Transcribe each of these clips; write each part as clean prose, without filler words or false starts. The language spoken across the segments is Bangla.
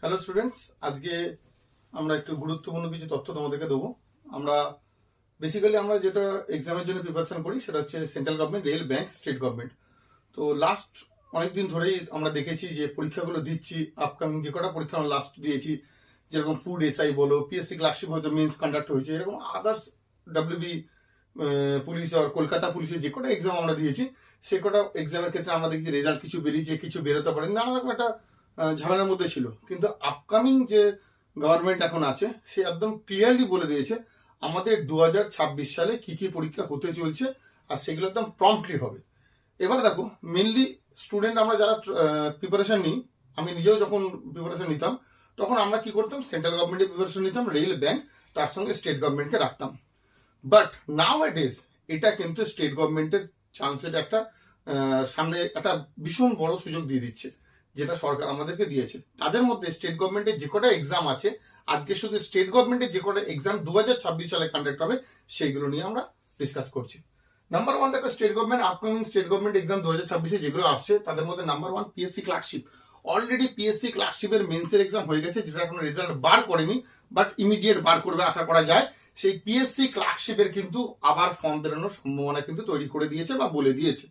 হ্যালো স্টুডেন্টস, আজকে আমরা একটু গুরুত্বপূর্ণ কিছু তথ্য তোমাদেরকে দেবো। আমরা বেসিক্যালি আমরা যেটা এক্সামের জন্য প্রিপারেশন করি সেটা হচ্ছে central government, rail, bank, state government. তো লাস্ট অনেকদিন ধরেই আমরা দেখেছি যে পরীক্ষাগুলো দিচ্ছি, আপকামিং যে কটা পরীক্ষা আমরা লাস্ট দিয়েছি, যেরকম ফুড এসআই বলো, পিএসসি ক্লার্কশিপ হয়তো মেন্স কন্ডাক্ট হয়েছে, এরকম আদার্স ডাব্লিউবি পুলিশ আর কলকাতা পুলিশের যে কটা এক্সাম আমরা দিয়েছি সে কটা এক্সামের ক্ষেত্রে আমরা দেখছি রেজাল্ট কিছু বেরিয়েছে, কিছু বেরোতে পারেনি, নানা রকম একটা ঝামেলার মধ্যে ছিল। কিন্তু আপকামিং যে গভর্নমেন্ট এখন আছে সে একদম ক্লিয়ারলি বলে দিয়েছে আমাদের 2026 সালে কি কি পরীক্ষা হতে চলছে আর সেগুলো একদম প্রম্পটলি হবে। এবার দেখো, মেনলি স্টুডেন্ট আমরা যারা প্রিপারেশন নিই, আমি নিজেও যখন প্রিপারেশন নিতাম তখন আমরা কি করতাম, সেন্ট্রাল গভর্নমেন্টের প্রিপারেশন নিতাম, রেল, ব্যাংক, তার সঙ্গে স্টেট গভর্নমেন্টকে রাখতাম। বাট নাও এডেজ এটা কিন্তু স্টেট গভর্নমেন্টের চান্সের একটা সামনে একটা ভীষণ বড় সুযোগ দিয়ে দিচ্ছে, যেটা সরকার আমাদেরকে দিয়েছে। তাদের মধ্যে স্টেট গভর্নমেন্টের যে কটা এক্সাম আছে, আজকে শুধু স্টেট গভর্নমেন্টের যে কটা এক্সাম 2026 সালে কন্ডাক্ট হবে সেইগুলো নিয়ে আমরা ডিসকাস করছি। নাম্বার ওয়ান দেখো, state government upcoming state government exam 2026-এ যেগুলো আসছে তাদের মধ্যে number one PSC clerkship. Already PSC ক্লার্কশিপের মেন্সের এক্সাম হয়ে গেছে, যেটা এখন রেজাল্ট বার করেনি, বাট ইমিডিয়েট বার করবে আশা করা যায়। সেই পিএসসি ক্লার্কশিপের কিন্তু আবার ফর্ম বেরোনোর সম্ভাবনা কিন্তু তৈরি করে দিয়েছে বা বলে দিয়েছে।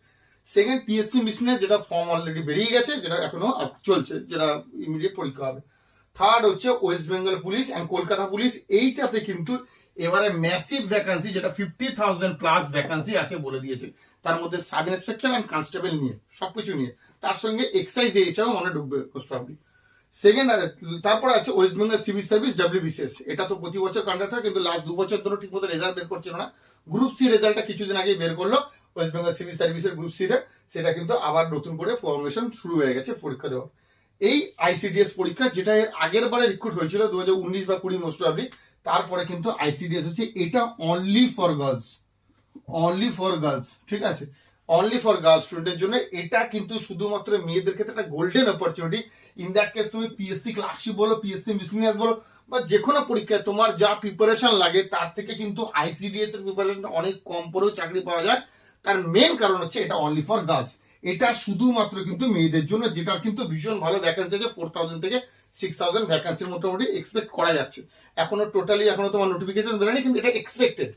সেকেন্ড, পিএসসি মিশনের যেটা ফর্ম অলরেডি বেরিয়ে গেছে, যেটা এখনো চলছে, যেটা ইমিডিয়েট পরীক্ষা হবে। থার্ড হচ্ছে West Bengal police and Kolkata police. এইটাতে কিন্তু এবারে ম্যাসিভ ভ্যাকান্সি, যেটা 50,000 প্লাস ভ্যাকান্সি আছে বলে দিয়েছে, তার মধ্যে সাব ইন্সপেক্টর অ্যান্ড কনস্টেবল নিয়ে সবকিছু নিয়ে, তার সঙ্গে এক্সাইজ এই হিসাবে মনে ঢুকবে মোস্ট প্রবাবলি। সেকেন্ড, তারপরে আছে West Bengal civil service WBCS. এটা তো প্রতি বছর কন্ডাক্ট হয়, কিন্তু লাস্ট 2 বছর ধরে ঠিক মতো রেজাল্ট বের করছিল না। গ্রুপ সি রেজাল্টটা কিছুদিন আগে বের করলো ওয়েস্ট বেঙ্গল সিভিল সার্ভিসের গ্রুপ সি রে, সেটা কিন্তু আবার নতুন করে ফর্মেশন শুরু হয়ে গেছে পরীক্ষা দেওয়ার। এই আইসিডিএস পরীক্ষা, যেটা এর আগের বারে রিক্রুট হয়েছিল 2019 বা 20 মোস্ট প্রবাবলি, তারপরে কিন্তু আইসিডিএস হচ্ছে, এটা only for girls, only for girls, ঠিক আছে, অনলি ফর গার্লস স্টুডেন্টের জন্য। এটা কিন্তু শুধুমাত্র মেয়েদের ক্ষেত্রে একটা golden opportunity. In that case তুমি পিএসসি ক্লার্কশিপ বলো, পিএসসি মিসলিনিয়াস বলো, বা যে কোনো পরীক্ষায় তোমার যা প্রিপারেশন লাগে তার থেকে কিন্তু আইসিডিএস এর প্রিপারেশনটা অনেক কম পড়েও চাকরি পাওয়া যায়। তার মেন কারণ হচ্ছে এটা অনলি ফর গার্লস, এটা শুধুমাত্র কিন্তু মেয়েদের জন্য, যেটা কিন্তু ভীষণ ভালো ভ্যাকান্সি আছে। 4,000 থেকে 6,000 ভ্যাকান্সির মোটামুটি এক্সপেক্ট করা যাচ্ছে। এখনো তোমার নোটিফিকেশন বেরোয়নি, কিন্তু এটা এক্সপেক্টেড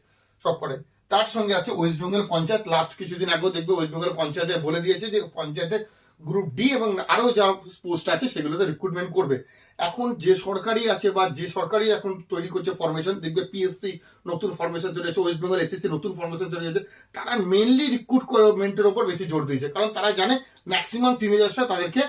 সবকটাই। তার সঙ্গে আছে ওয়েস্ট বেঙ্গল পঞ্চায়েত। লাস্ট কিছুদিন আগেও দেখবে ওয়েস্ট বেঙ্গল পঞ্চায়েতে বলে দিয়েছে যে পঞ্চায়েতের গ্রুপ ডি এবং আরো যা পোস্ট আছে সেগুলোতে রিক্রুটমেন্ট করবে। এখন যে সরকারি আছে বা যে সরকারি এখন তৈরি করছে ফরমেশন, দেখবে পিএসসি নতুন ফরমেশন তৈরি হচ্ছে, ওয়েস্ট বেঙ্গল এসএসসি নতুন ফরমেশন তৈরি হচ্ছে, তারা মেনলি রিক্রুটমেন্টের উপর বেশি জোর দিয়েছে, কারণ তারা জানে ম্যাক্সিমাম টিনেজার্সরা তাদেরকে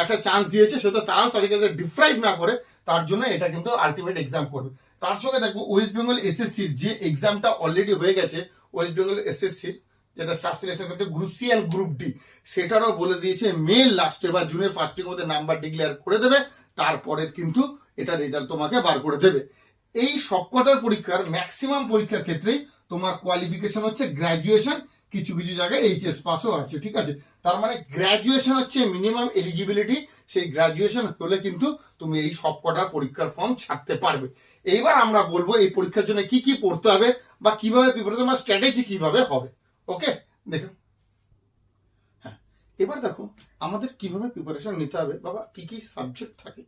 একটা চান্স দিয়েছে, সেটা তারাও তাদেরকে ডিফ্রাইড না করে, তার জন্য এটা কিন্তু আলটিমেট এক্সাম করবে। তার সঙ্গে দেখবো ওয়েস্ট বেঙ্গল এসএসসির যে এক্সামটা অলরেডি হয়ে গেছে, ওয়েস্ট বেঙ্গল এসএসসির যেটা স্টাফ সিলেকশন করতে group C and group D, সেটারও বলে দিয়েছে মে লাস্টে বা জুনের ফার্স্টের মধ্যে নাম্বার ডিক্লেয়ার করে দেবে, তারপরে কিন্তু এটা রেজাল্ট তোমাকে বার করে দেবে। এই সবকটার পরীক্ষার ম্যাক্সিমাম পরীক্ষার ক্ষেত্রেই তোমার কোয়ালিফিকেশন হচ্ছে গ্র্যাজুয়েশন, কিছু কিছু জায়গায় এইচএস পাসও আছে, ঠিক আছে। তার মানে গ্র্যাজুয়েশন হচ্ছে মিনিমাম এলিজিবিলিটি, সেই গ্র্যাজুয়েশন হলে কিন্তু তুমি এই সবকটার পরীক্ষার ফর্ম ছাড়তে পারবে। এইবার আমরা বলবো এই পরীক্ষার জন্য কি কি পড়তে হবে বা কিভাবে প্রিপারেশন বা স্ট্র্যাটেজি কিভাবে হবে। ওকে, দেখো, হ্যাঁ, এবার দেখো আমাদের কিভাবে প্রিপারেশন নিতে হবে, বাবা কি কি সাবজেক্ট থাকে।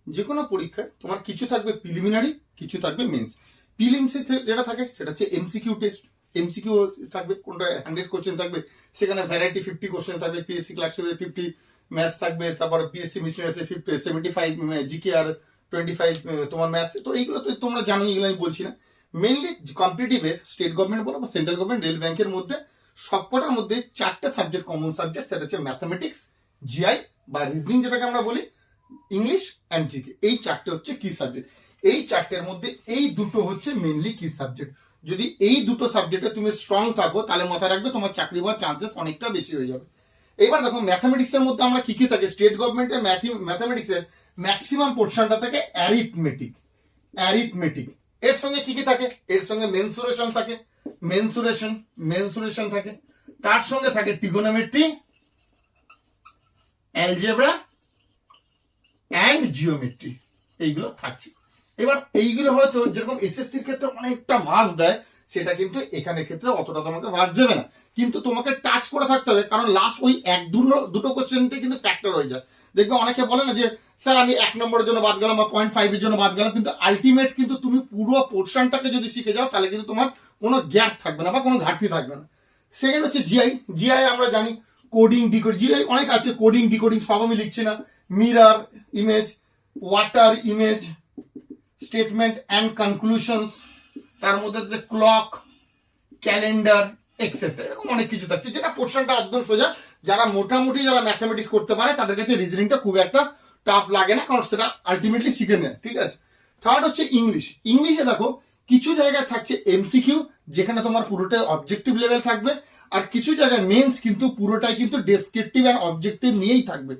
যে কোনো পরীক্ষায় তোমার কিছু থাকবে প্রিলিমিনারি, কিছু থাকবে মেন্স। প্রিলিমস যেটা থাকে সেটা হচ্ছে এমসিকিউ টেস্ট, এমসিকিউ থাকবে, কোনটা 100 কোশ্চেন থাকবে, সেখানে ভ্যারাইটি 50 কোশ্চেন থাকবে। পিএসসি ক্লার্কশিপে 50 ম্যাথস থাকবে, তারপর পিএসসি মিসলিনিয়াসে 75 জিকে আর 25 তোমার ম্যাথস। তো এইগুলো তো তোমরা জানো, এগুলো আমি বলছি না। মেনলি কম্পিটিটিভের স্টেট গভর্নমেন্ট বলো বা সেন্ট্রাল গভর্নমেন্ট, রেল, ব্যাংকের মধ্যে সবকটার মধ্যে 4টে সাবজেক্ট কমন সাবজেক্ট, সেটা হচ্ছে ম্যাথামেটিক্স, জিআই বা রিজনিং যেটাকে আমরা বলি, ইংলিশ অ্যান্ড জিকে। এই 4টে হচ্ছে কি সাবজেক্ট। এই 4টের মধ্যে এই দুটো হচ্ছে মেনলি কি সাবজেক্ট। যদি এই দুটো সাবজেক্টে তুমি স্ট্রং থাকো তাহলে মাথায় রাখবে তোমার চাকরি পাওয়ার চান্সেস অনেকটা বেশি হয়ে যাবে। এবার দেখো ম্যাথামেটিক্স এর মধ্যে আমরা কি কি থাকে, স্টেট গভর্নমেন্টের ম্যাথামেটিক্স এর ম্যাক্সিমাম পোর্শনটা থাকে অ্যারিথমেটিক। অ্যারিথমেটিক এর সঙ্গে কি কি থাকে, এর সঙ্গে মেনসুরেশন থাকে, মেনসুরেশন থাকে, তার সঙ্গে থাকে ট্রিগোনোমেট্রি, অ্যালজেব্রা অ্যান্ড জিওমেট্রি, এইগুলো থাকছে। এবার এইগুলো হয়তো যেরকম এসএসসির ক্ষেত্রে অনেকটা মার্কস দেয়, সেটা কিন্তু এখানের ক্ষেত্রে অতটা তোমাকে মার্কস দেবে না, কিন্তু তোমাকে টাচ করে থাকতে হবে, কারণ লাস্ট ওই দুটো কোশ্চেনটা কিন্তু ফ্যাক্টর হয়ে যায়। দেখবে অনেকে বলে না যে স্যার আমি 1 নম্বরের জন্য বাদ গেলাম বা 0.5 এর জন্য বাদ গেলাম, কিন্তু আলটিমেট কিন্তু তুমি পুরো পোর্শনটাকে যদি শিখে যাও তাহলে কিন্তু তোমার কোনো গ্যাপ থাকবে না বা কোনো ঘাটতি থাকবে না। সেকেন্ড হচ্ছে জিআই। জিআই আমরা জানি কোডিং ডিকোডিং, জিআই অনেক আছে, কোডিং ডিকোডিং সব আমি লিখছি না, mirror image, water image, statement and conclusions, তার মধ্যে যে ক্লক, ক্যালেন্ডার এক্সেট্রা, এরকম অনেক কিছু থাকছে যেটা পোর্শনটা একদম সোজা। যারা মোটামুটি যারা ম্যাথমেটিক্স করতে পারে তাদের কাছে রিজনিংটা খুব একটা টাফ লাগে না, কারণ সেটা আলটিমেটলি শিখে নেয়, ঠিক আছে। থার্ড হচ্ছে ইংলিশ। ইংলিশে দেখো কিছু জায়গায় থাকছে এমসিকিউ, যেখানে তোমার পুরোটাই অবজেক্টিভ লেভেল থাকবে, আর কিছু জায়গায় মেন্স কিন্তু পুরোটাই কিন্তু ডেসক্রিপটিভ অ্যান্ড অবজেক্টিভ নিয়েই থাকবে।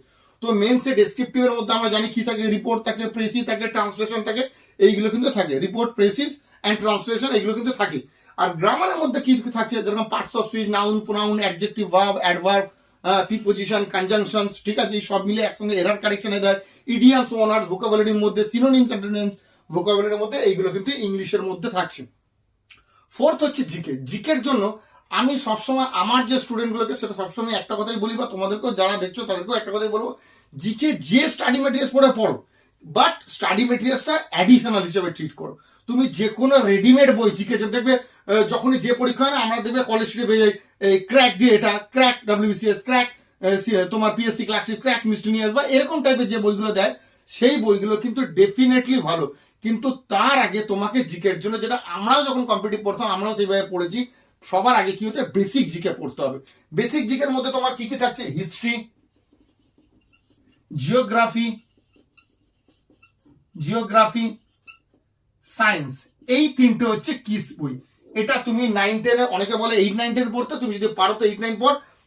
তো মেন্সে ডেসক্রিপটিভের মধ্যে আমরা জানি কি থাকে, রিপোর্ট থাকে, প্রেসি থাকে, ট্রান্সলেশন থাকে, এইগুলো কিন্তু থাকে, রিপোর্ট, প্রেসিস অ্যান্ড ট্রান্সলেশন এগুলো কিন্তু থাকে। আর গ্রামারের মধ্যে কি থাকছে, যেরকম parts of speech, noun, pronoun, adjective, verb, adverb, preposition, conjunctions, ঠিক আছে, এই সব মিলে একসঙ্গে এরার কারেকশনে দেয়, ইডিয়ামস, ওয়ার্ডস, ভোকাবুলারির মধ্যে, সিনোনিমস, অ্যান্টোনিমস, ভোকাবুলারির মধ্যে এইগুলো কিন্তু ইংলিশের মধ্যে থাকছে। ফোর্থ হচ্ছে জিকে। জিকের জন্য আমি সবসময় আমার যে স্টুডেন্টগুলোকে সেটা সবসময় একটা কথাই বলি, বা তোমাদেরকেও যারা দেখছো তাদেরকেও একটা কথাই বলবো, জিকে যে স্টাডি মেটেরিয়ালস পড়ে পড়ো, বাট স্টাডি মেটেরিয়ালসটা অ্যাডিশনাল হিসেবে ট্রিট করো। তুমি যে কোনো রেডিমেড বই জিকে দেখবে, যখনই যে পরীক্ষা হয় না আমরা দেখবে কলেজ স্ট্রিটে পেয়ে যাই, ক্র্যাক দিয়ে এটা, ক্র্যাক ডব্লিউবিসিএস, ক্র্যাক তোমার পিএসসি ক্লাসিক, ক্র্যাক মিসলিনিয়াস বা এরকম টাইপের যে বইগুলো দেয়, সেই বইগুলো কিন্তু ডেফিনেটলি ভালো, কিন্তু তার আগে তোমাকে জিকের জন্য, যেটা আমরাও যখন কম্পিটিটিভ পড়তাম আমরাও সেইভাবে পড়েছি, সবার আগে কি হচ্ছে বেসিক জিকে পড়তে হবে। বেসিক জিকের মধ্যে তোমার কি কি থাকছে, হিস্ট্রি, জিওগ্রাফি, সায়েন্স, এই তিনটে হচ্ছে কিস বই। এটা তুমি 9-10, অনেকে বলে 8-9-10 পড়তে, তুমি যদি পারো তো 8-9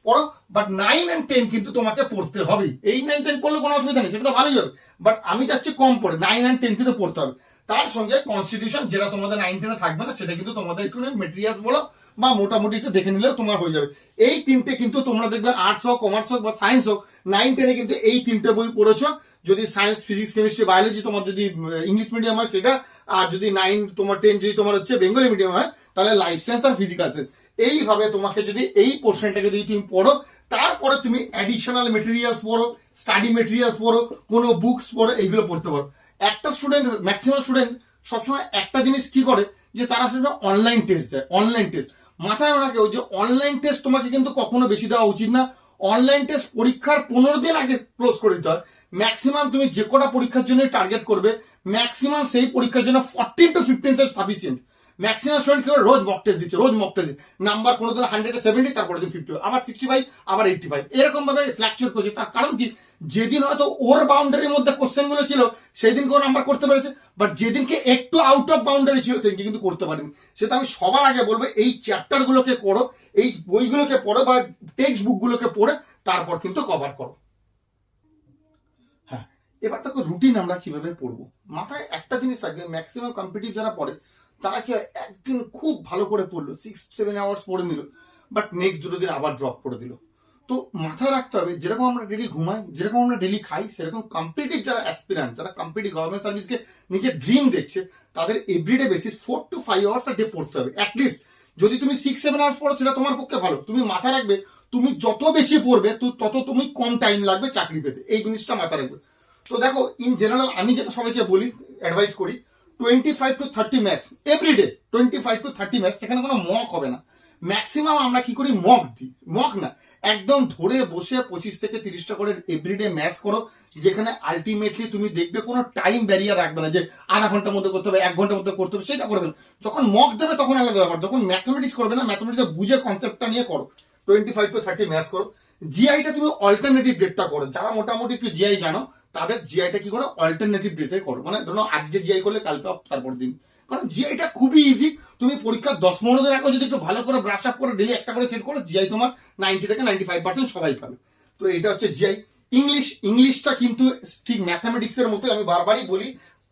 পড়ো, বাট 9 and 10 কিন্তু তোমাকে পড়তে হবে। 8-9-10 পড়লে কোনো অসুবিধা নেই, সেটা তো ভালোই হবে, বাট আমি চাচ্ছি কম পড়ে 9 and 10 কিন্তু পড়তে হবে। তার সঙ্গে কনস্টিটিউশন, যেটা তোমাদের 9-10 থাকবে না, সেটা কিন্তু তোমাদের একটু মেটেরিয়ালস বলো বা মোটামুটি একটু দেখে নিলেও তোমার হয়ে যাবে। এই তিনটে কিন্তু তোমরা দেখবে, আর্টস হোক, কমার্স হোক বা সায়েন্স হোক, 9-10 কিন্তু এই তিনটে বই পড়েছো। যদি সায়েন্স, ফিজিক্স, কেমিস্ট্রি, বায়োলজি তোমার যদি ইংলিশ মিডিয়াম হয় সেটা, আর যদি 9 তোমার 10 যদি তোমার হচ্ছে বেঙ্গলি মিডিয়াম হয়, তাহলে লাইফ সায়েন্স আর ফিজিক্যাল সায়েন্স। এইভাবে তোমাকে যদি এই পোর্শনটাকে যদি তুমি পড়ো, তারপরে তুমি অ্যাডিশনাল মেটেরিয়ালস পড়ো, স্টাডি মেটেরিয়ালস পড়ো, কোনো বুকস পড়ো, এইগুলো পড়তে পারো। একটা স্টুডেন্ট, ম্যাক্সিমাম স্টুডেন্ট সবসময় একটা জিনিস কি করে, যে তারা সেটা অনলাইন টেস্ট দেয়। অনলাইন টেস্ট মাথায় রাখে, ওই যে অনলাইন টেস্ট তোমাকে কিন্তু কখনো বেশি দেওয়া উচিত না। অনলাইন টেস্ট পরীক্ষার 15 দিন আগে ক্লোজ করে দিতে হয়। ম্যাক্সিমাম তুমি যে কটা পরীক্ষার জন্য টার্গেট করবে, ম্যাক্সিমাম সেই পরীক্ষার জন্য 14 to 15 set sufficient. Maximum student কেউ রোজ মক টেস্ট দিচ্ছে, রোজ মক টেস্ট দিচ্ছে, নাম্বার কোনো দিন 170, তারপরে দিন 50, আবার 65, আবার 85, এরকম ভাবে ফ্ল্যাকচুয়েট করছে। তার কারণ কি, যেদিন হয়তো ওর বাউন্ডারির মধ্যে কোশ্চেন গুলো ছিল সেই দিন কেউ নাম্বার করতে পেরেছে, বাট যেদিনকে একটু আউট অফ বাউন্ডারি ছিল সেদিনকে কিন্তু করতে পারেনি। সেটা আমি সবার আগে বলবো, এই চ্যাপ্টার গুলোকে পড়ো, এই বইগুলোকে পড়ো বা টেক্সট বুক গুলোকে পড়ে তারপর কিন্তু কভার করো। হ্যাঁ, এবার দেখো রুটিন আমরা কিভাবে পড়বো। মাথায় একটা জিনিস রাখবে, ম্যাক্সিমাম কম্পিটিটিভ যারা পড়ে তারা কি একদিন খুব ভালো করে পড়লো, 6-7 আওয়ার্স পড়ে নিল, বাট নেক্সট 2 দিন আবার ড্রপ করে দিল। তো মাথায় রাখতে হবে, যেরকম আমরা ডেলি ঘুমাই, যেরকম আমরা ডেলি খাই, সেরকম কম্পিটিটিভ যারা অ্যাসপিরান্ট, যারা কম্পিটিটিভ গভর্নমেন্ট সার্ভিসকে নিজের ড্রিম দেখছে, তাদের everyday basis 4 to 5 hours day পড়তে হবে অ্যাটলিস্ট। যদি তুমি 6-7 আওয়ার্স পড়ো সেটা তোমার পক্ষে ভালো। তুমি মাথায় রাখবে, তুমি যত বেশি পড়বে তত তুমি কম টাইম লাগবে চাকরি পেতে, এই জিনিসটা মাথায় রাখবে। তো দেখো ইন জেনারেল আমি যেটা সবাইকে বলি, অ্যাডভাইস করি, 25 to 30 maths everyday, 25 to 30 maths, সেখানে কোনো মক হবে না। ম্যাক্সিমাম আমরা কি করি, মক দিই, মক না, একদম ধরে বসে 25 থেকে 30টা করে এভরিডে ম্যাথস করো, যেখানে আলটিমেটলি তুমি দেখবে কোনো টাইম ব্যারিয়ার রাখবে না, যে আধা ঘন্টার মধ্যে করতে হবে, 1 ঘন্টার মধ্যে করতে হবে, সেটা করবে না। যখন মক দেবে তখন আলাদা ব্যাপার, যখন ম্যাথমেটিক্স করবে না, ম্যাথমেটিক্স বুঝে কনসেপ্টটা নিয়ে করো, 25 to 30 ম্যাথস করো। জিআইটা তুমি অল্টারনেটিভ ডেটটা করো, যারা মোটামুটি একটু জিআই জানো তাদের জিআইটা কি করো, অল্টারনেটিভ ডেটে করো, মানে ধরো আজকে জিআই করলে কালকে তারপর দিন, কারণ জিআইটা খুবই ইজি। তুমি পরীক্ষার 10-15 দিন আগে যদি একটু ভালো করে ব্রাশ আপ করে ডেলি একটা করে সেট করো, জিআই তোমার 90 থেকে 95% সবাই পাবে। তো এটা হচ্ছে জিআই। ইংলিশটা কিন্তু ঠিক ম্যাথামেটিক্স এর মতো, আমি বারবারই বলি,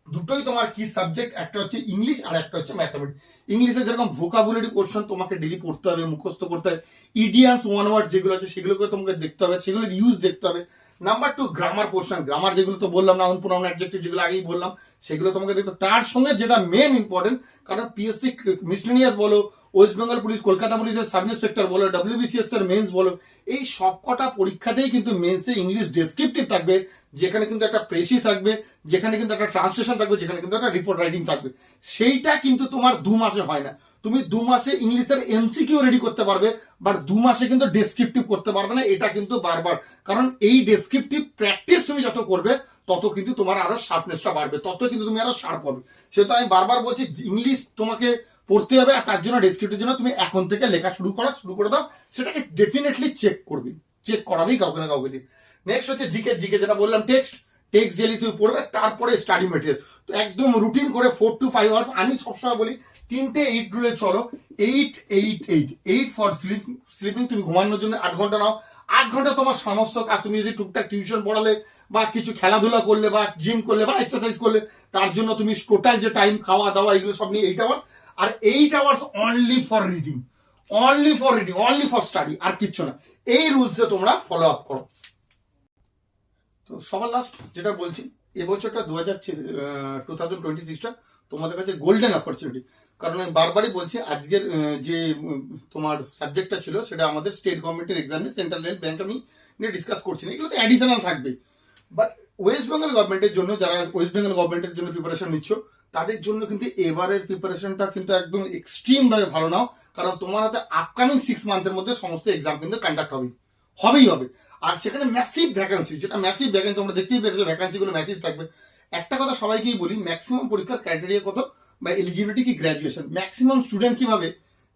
দুটোই তোমার কি সাবজেক্ট, একটা হচ্ছে ইংলিশ আর একটা হচ্ছে ম্যাথামেটিক্স। ইংলিশে যেরকম ভোকাবুলারি কোশ্চেন তোমাকে ডেলি পড়তে হবে, মুখস্থ করতে হবে, ইডিয়ামস, ওয়ান ওয়ার্ড যেগুলো আছে সেগুলোকে তোমাকে দেখতে হবে, সেগুলোর ইউজ দেখতে হবে। নাম্বার 2 গ্রামার পোর্শন, গ্রামার যেগুলো তো বললাম না, প্রনাউন অ্যাডজেক্টিভ যেগুলো আগেই বললাম সেগুলো তোমাকে দেখতে, তার সঙ্গে যেটা মেন ইম্পর্টেন্ট, কারণ পিএসসি মিসলেনিয়াস বলো, ওয়েস্ট বেঙ্গল পুলিশ, কলকাতা পুলিশের সাব ইন্সপেক্টর বলো, ডব্লিউবিসিএস এর মেন্স বলো, এই সবকটা পরীক্ষাতেই কিন্তু মেন্সে ইংলিশ ডেসক্রিপটিভ থাকবে, যেখানে কিন্তু একটা প্রেসি থাকবে, যেখানে কিন্তু একটা ট্রান্সলেশন থাকবে, যেখানে কিন্তু একটা রিপোর্ট রাইটিং থাকবে। সেইটা কিন্তু তোমার 2 মাসে হয় না। তুমি 2 মাসে ইংলিশের এমসিকিউ রেডি করতে পারবে, বাট 2 মাসে কিন্তু ডেসক্রিপটিভ করতে পারবে না। এটা কিন্তু বারবার, কারণ এই ডেসক্রিপটিভ প্র্যাকটিস তুমি যত করবে তত কিন্তু তোমার আরো শার্পনেসটা বাড়বে, তত কিন্তু তুমি আরো শার্প হবে। সেহেতু আমি বারবার বলছি ইংলিশ তোমাকে পড়তে হবে, আর তার জন্য ডেসক্রিপটিভের জন্য তুমি এখন থেকে লেখা শুরু করে দাও। সেটাকে ডেফিনেটলি চেক করবি, চেক করাবেই কাউকে না কাউকে দিয়ে। নেক্সট হচ্ছে জিকে, জিকে যেটা বললাম টেক্সট ডেলি তুমি পড়বে, তারপরে স্টাডি মেটেরিয়াল। তো একদম রুটিন করে 4 to 5 আওয়ার্স। আমি সবসময় বলি 3টে 8 রুলে চলো। 8 ফর স্লিপিং, তুমি ঘুমানোর জন্য 8 ঘন্টা নাও। 8 ঘন্টা তোমার সমস্ত কাজ, তুমি যদি টুকটাক টিউশন পড়ালে বা কিছু খেলাধুলা করলে বা জিম করলে বা এক্সারসাইজ করলে, তার জন্য তুমি টোটাল যে টাইম খাওয়া দাওয়া এগুলো সব নিয়ে 8 আওয়ার্স। আর 8 hours only for reading, only for study, আর কিচ্ছু না। এই রুলসে তোমরা ফলো আপ করো। তো সবার লাস্ট যেটা বলছি, এবছরটা 2026টা তোমাদের কাছে গোল্ডেন অপরচুনিটি। কারণ আমি বারবারই বলছি, আজকের যে তোমার সাবজেক্টটা ছিল সেটা আমাদের স্টেট গভর্নমেন্টের এক্সামে সেন্ট্রাল রেল ব্যাংক আমি নিয়ে ডিসকাস করছি না, এগুলো তো অ্যাডিশনাল থাকবে। বাট ওয়েস্ট বেঙ্গল গভর্নমেন্টের জন্য, যারা ওয়েস্ট বেঙ্গল গভর্নমেন্টের জন্য প্রিপারেশন নিচ্ছ, তাদের জন্য কিন্তু এবারের প্রিপারেশনটা কিন্তু একদম এক্সট্রিম ভাবে ভালো নাও। কারণ তোমার হাতে আপকামিং 6 মান্থের মধ্যে সমস্ত এক্সাম কিন্তু কন্ডাক্ট হবেই হবে। আর সেখানে ম্যাসিভ ভ্যাকান্সি, যেটা ম্যাসিভ ভ্যাকান্সি তোমরা দেখতেই পেরেছো, ভ্যাকান্সিগুলো ম্যাসিভ থাকবে। একটা কথা সবাইকেই বলি, ম্যাক্সিমাম পরীক্ষার ক্রাইটেরিয়া কত বা এলিজিবিলিটি কি গ্র্যাজুয়েশন। ম্যাক্সিমাম স্টুডেন্ট কি ভাবে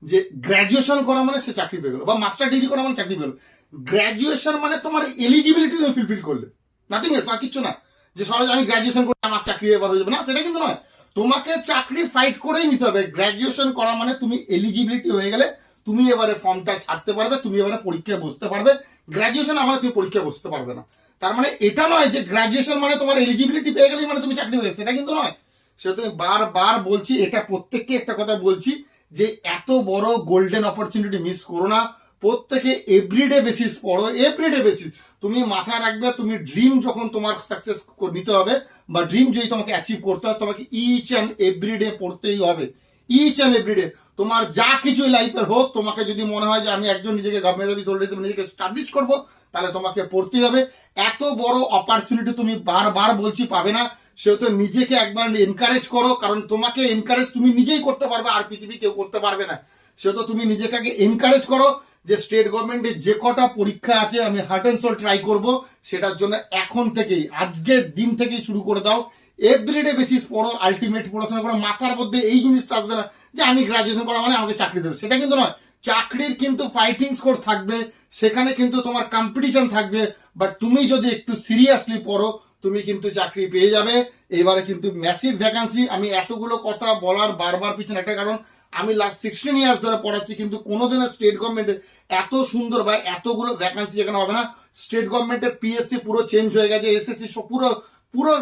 যে গ্র্যাজুয়েশন করা মানে সে চাকরি পেয়ে গেল, বা মাস্টার ডিগ্রি করা মানে চাকরি পেয়ে গেল। গ্র্যাজুয়েশন মানে তোমার এলিজিবিলিটি তুমি ফুলফিল করলে, নাথিং এলস, আর কিছু না। যে সবাই আমি গ্র্যাজুয়েশন করে আমার চাকরি এবার হয়ে যাবে, না, সেটা কিন্তু নয়। তোমাকে চাকরি ফাইট করেই নিতে হবে। গ্র্যাজুয়েশন করা মানে তুমি এলিজিবিলিটি হয়ে গেলে তুমি এবারে ফর্মটা ছাড়তে পারবে, তুমি এবারে পরীক্ষায় বসতে পারবে। গ্র্যাজুয়েশন মানে তুমি পরীক্ষায় বসতে পারবে না। তার মানে এটা নয় যে গ্র্যাজুয়েশন মানে তোমার এলিজিবিলিটি পেয়ে গেলেই মানে তুমি চাকরি পেয়ে, সেটা কিন্তু নয়। সেটা তুমি বারবার বলছি, এটা প্রত্যেককে একটা কথা বলছি যে এত বড় গোল্ডেন অপরচুনিটি মিস করো না। প্রত্যেকে এভরিডে বেসিস পড়ো, এভরিডে বেসিস। তুমি মাথায় রাখবে, তুমি ড্রিম যখন তোমার সাকসেস নিতে হবে বা ড্রিম যদি তোমাকে অ্যাচিভ করতে হয়, তোমাকে ইচ অ্যান্ড এভরিডে পড়তেই হবে। ইচ অ্যান্ড এভরিডে তোমার যা কিছু লাইফের হোক, তোমাকে যদি মনে হয় যে আমি একজন নিজেকে গভর্নমেন্ট সার্ভিস হোল্ডার হিসেবে নিজেকে এস্টাবলিশ করবো, তাহলে তোমাকে পড়তেই হবে। এত বড় অপরচুনিটি তুমি বারবার বলছি পাবে না। সেহেতু নিজেকে একবার এনকারেজ করো, কারণ তোমাকে এনকারেজ তুমি নিজেই করতে পারবে, আর পৃথিবী কেউ করতে পারবে না। সেহেতু তুমি নিজেকে আগে এনকারেজ করো যে স্টেট গভর্নমেন্টের যে কটা পরীক্ষা আছে আমি হার্ট অ্যান্ড সোল ট্রাই করবো, সেটার জন্য এখন থেকেই, আজকের দিন থেকেই শুরু করে দাও। এভরিডে বেসিস পড়ো, আলটিমেট পড়াশোনা করো। মাথার মধ্যে এই জিনিসটা আসবে না যে আমি গ্রাজুয়েশন করা মানে আমাকে চাকরি দেবে, সেটা কিন্তু নয়। চাকরির কিন্তু ফাইটিং স্কোর থাকবে, সেখানে কিন্তু তোমার কম্পিটিশন থাকবে। বাট তুমি যদি একটু সিরিয়াসলি পড়ো, তুমি কিন্তু চাকরি পেয়ে যাবে। এবারে কিন্তু ম্যাসিভ ভ্যাকান্সি। আমি এতগুলো কথা বলার বারবার পিছনে একটা কারণ, আমি লাস্ট 16 ইয়ার্স ধরে পড়াচ্ছি, কিন্তু কোনোদিনও স্টেট গভর্নমেন্টের এত সুন্দর বা এতগুলো ভ্যাকান্সি এখানে হবে না। স্টেট গভর্নমেন্টের পিএসসি পুরো চেঞ্জ হয়ে গেছে, এসএসসি পুরো পুরো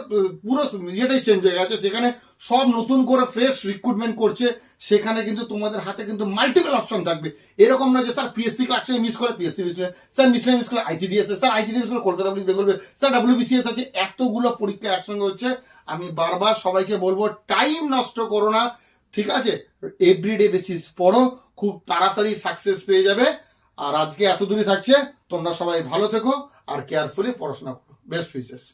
পুরো ইয়েটাই চেঞ্জ হয়ে গেছে। সেখানে সব নতুন করে ফ্রেশ রিক্রুটমেন্ট করছে। সেখানে কিন্তু তোমাদের হাতে কিন্তু মাল্টিপল অপশন থাকবে। এরকম না যে স্যার পিএসসি ক্লাসে মিস করে, পিএসসি মিস করে, স্যার মিস করে আইসিডিএস, স্যার আইসিডিএস করে Kolkata police, Bengal, sir WBCS আছে। এতগুলো পরীক্ষা একসঙ্গে হচ্ছে। আমি বারবার সবাইকে বলবো টাইম নষ্ট করো না, ঠিক আছে? এভরিডে বেসিস পড়ো, খুব তাড়াতাড়ি সাকসেস পেয়ে যাবে। আর আজকে এত দূরে থাকছে, তোমরা সবাই ভালো থেকো আর কেয়ারফুলি পড়াশোনা করো। Best wishes.